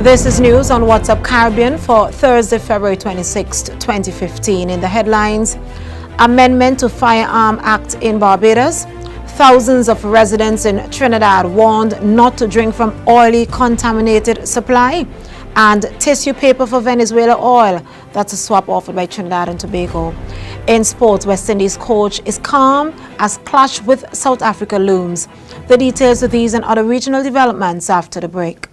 This is news on WhatsApp Caribbean for Thursday, February 26, 2015. In the headlines, Amendment to Firearm Act in Barbados. Thousands of residents in Trinidad warned not to drink from oily contaminated supply. And tissue paper for Venezuela oil. That's a swap offered by Trinidad and Tobago. In sports, West Indies coach is calm as clash with South Africa looms. The details of these and other regional developments after the break.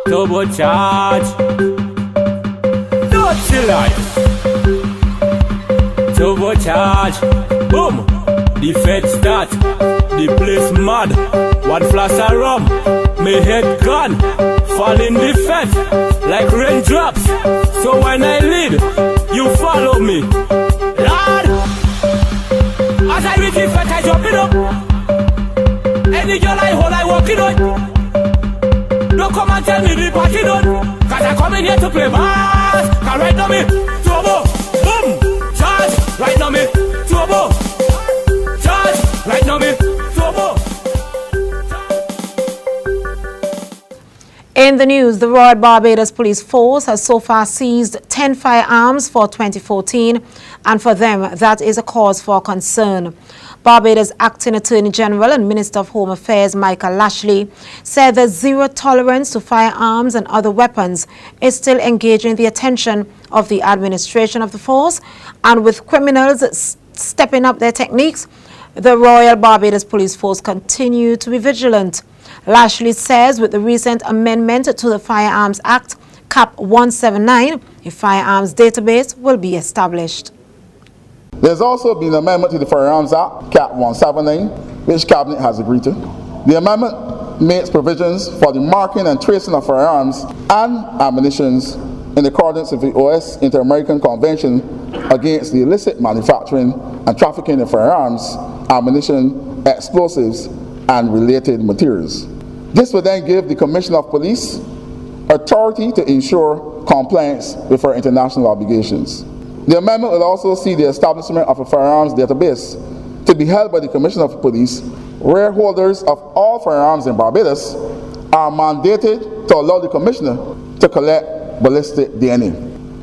Turbo charge. Dirty life. Turbo charge. Boom. The fed start. The place mad. One flash of rum. My head gone. Fall in the fed. Like raindrops. So when I lead, you follow me. Lord. As I reach the fed, I jump it up. Any girl I hold, I walk it up. Don't come and tell me the party done. Cause I come in here to play bass. Cause right now me, turbo, boom, charge. Right now me, turbo, charge. Right now me, turbo. In the news, the Royal Barbados Police Force has so far seized 10 firearms for 2014, and for them, that is a cause for concern. Barbados Acting Attorney General and Minister of Home Affairs Michael Lashley said that zero tolerance to firearms and other weapons is still engaging the attention of the administration of the force, and with criminals stepping up their techniques, the Royal Barbados Police Force continue to be vigilant. Lashley says with the recent amendment to the Firearms Act, Cap 179, a firearms database will be established. There's also been an amendment to the Firearms Act, Cap 179, which Cabinet has agreed to. The amendment makes provisions for the marking and tracing of firearms and ammunitions in accordance with the OS Inter-American Convention against the illicit manufacturing and trafficking of firearms, ammunition, explosives, and related materials. This will then give the Commissioner of Police authority to ensure compliance with our international obligations. The amendment will also see the establishment of a firearms database to be held by the Commissioner of Police, where holders of all firearms in Barbados are mandated to allow the Commissioner to collect ballistic DNA.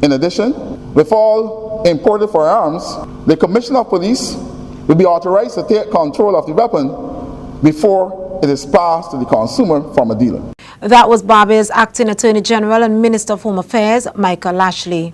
In addition, with all imported firearms, the Commissioner of Police will be authorized to take control of the weapon before it is passed to the consumer from a dealer. That was Barbados Acting Attorney General and Minister of Home Affairs Michael Lashley.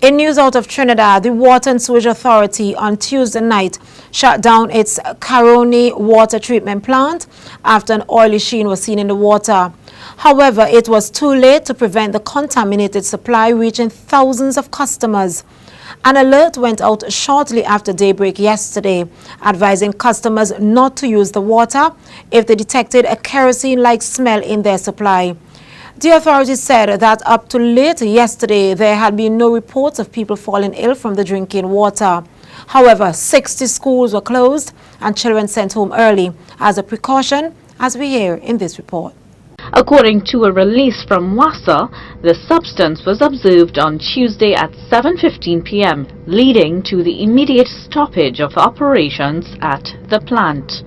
In news out of Trinidad, the Water and Sewage Authority on Tuesday night shut down its Caroni water treatment plant after an oily sheen was seen in the water. However, it was too late to prevent the contaminated supply reaching thousands of customers. An alert went out shortly after daybreak yesterday, advising customers not to use the water if they detected a kerosene-like smell in their supply. The authorities said that up to late yesterday, there had been no reports of people falling ill from the drinking water. However, 60 schools were closed and children sent home early as a precaution, as we hear in this report. According to a release from WASA, the substance was observed on Tuesday at 7:15 p.m., leading to the immediate stoppage of operations at the plant.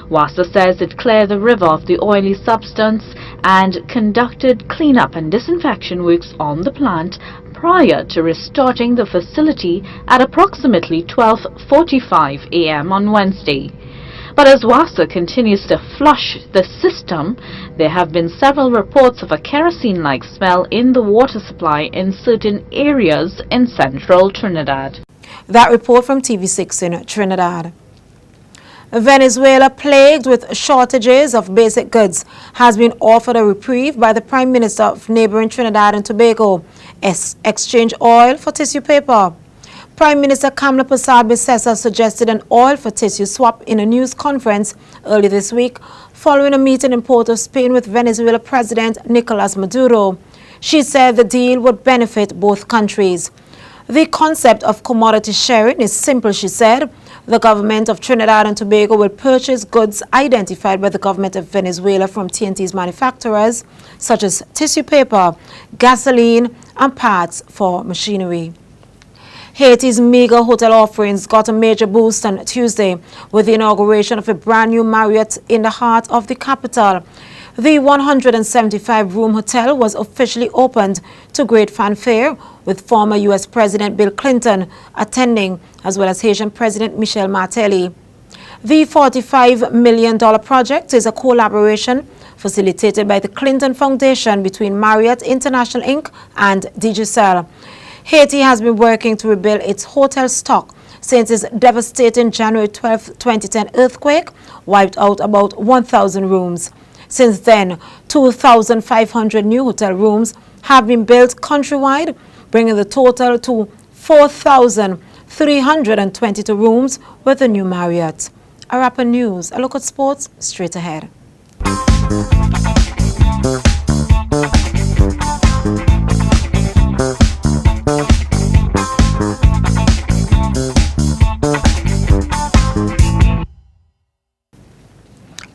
WASA says it cleared the river of the oily substance and conducted cleanup and disinfection works on the plant prior to restarting the facility at approximately 12:45 a.m. on Wednesday. But as WASA continues to flush the system, there have been several reports of a kerosene-like smell in the water supply in certain areas in central Trinidad. That report from TV6 in Trinidad. Venezuela, plagued with shortages of basic goods, has been offered a reprieve by the Prime Minister of neighboring Trinidad and Tobago. Exchange oil for tissue paper. Prime Minister Kamla Persad-Bissessar suggested an oil for tissue swap in a news conference early this week following a meeting in Port of Spain with Venezuela President Nicolas Maduro. She said the deal would benefit both countries. The concept of commodity sharing is simple, she said. The government of Trinidad and Tobago will purchase goods identified by the government of Venezuela from TNT's manufacturers, such as tissue paper, gasoline, and parts for machinery. Haiti's meager hotel offerings got a major boost on Tuesday with the inauguration of a brand new Marriott in the heart of the capital. The 175-room hotel was officially opened to great fanfare, with former U.S. President Bill Clinton attending, as well as Haitian President Michel Martelly. The $45 million project is a collaboration facilitated by the Clinton Foundation between Marriott International Inc. and Digicel. Haiti has been working to rebuild its hotel stock since its devastating January 12, 2010 earthquake wiped out about 1,000 rooms. Since then, 2,500 new hotel rooms have been built countrywide, bringing the total to 4,322 rooms with the new Marriott. A wrap on news. A look at sports straight ahead.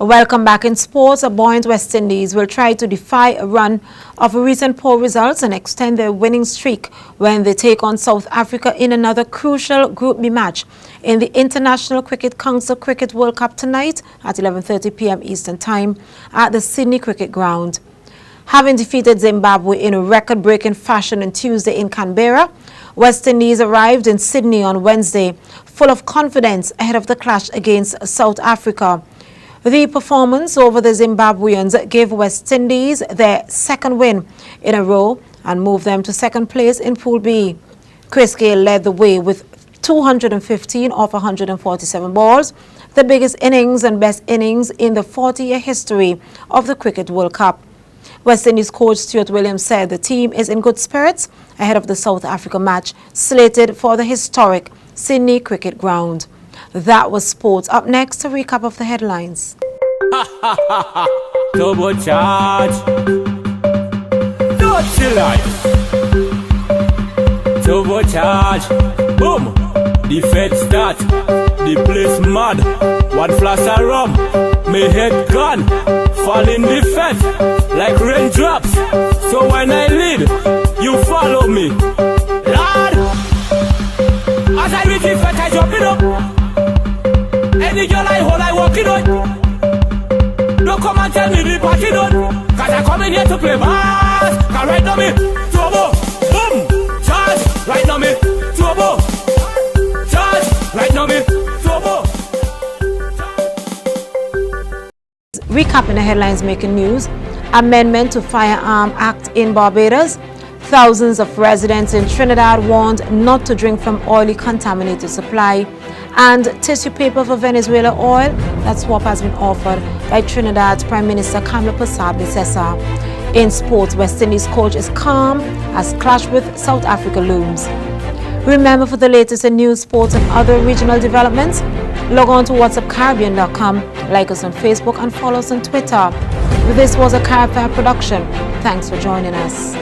Welcome back in sports. A buoyant West Indies will try to defy a run of recent poor results and extend their winning streak when they take on South Africa in another crucial Group B match in the International Cricket Council Cricket World Cup tonight at 11:30 p.m. Eastern Time at the Sydney Cricket Ground. Having defeated Zimbabwe in a record-breaking fashion on Tuesday in Canberra, West Indies arrived in Sydney on Wednesday full of confidence ahead of the clash against South Africa. The performance over the Zimbabweans gave West Indies their second win in a row and moved them to second place in Pool B. Chris Gayle led the way with 215 off 147 balls, the biggest innings and best innings in the 40-year history of the Cricket World Cup. West Indies coach Stuart Williams said the team is in good spirits ahead of the South Africa match slated for the historic Sydney Cricket Ground. That was sports. Up next, a recap of the headlines. Turbo charge. Dirty life. Turbo charge. Boom. The Fed start. The place mad. One flash of rum. My head gone. Fall in the Fed like raindrops. So when I lead, you follow me. Lord. As I reach the Fed, I jump it up. Any girl I hold, I walk it on. Don't come and tell me the party done. Cause I come in here to play bass. Cause right now me, turbo, boom, charge. Right now me, turbo, charge. Right now me, turbo. Recapping the headlines making news. Amendment to Firearm Act in Barbados. Thousands of residents in Trinidad warned not to drink from oily contaminated supply. And tissue paper for Venezuela oil, that swap has been offered by Trinidad's Prime Minister Kamla Persad-Bissessar. In sports, West Indies coach is calm as clash with South Africa looms. Remember, for the latest in news, sports and other regional developments, log on to whatsapcaribbean.com, like us on Facebook and follow us on Twitter. This was a Carib production. Thanks for joining us.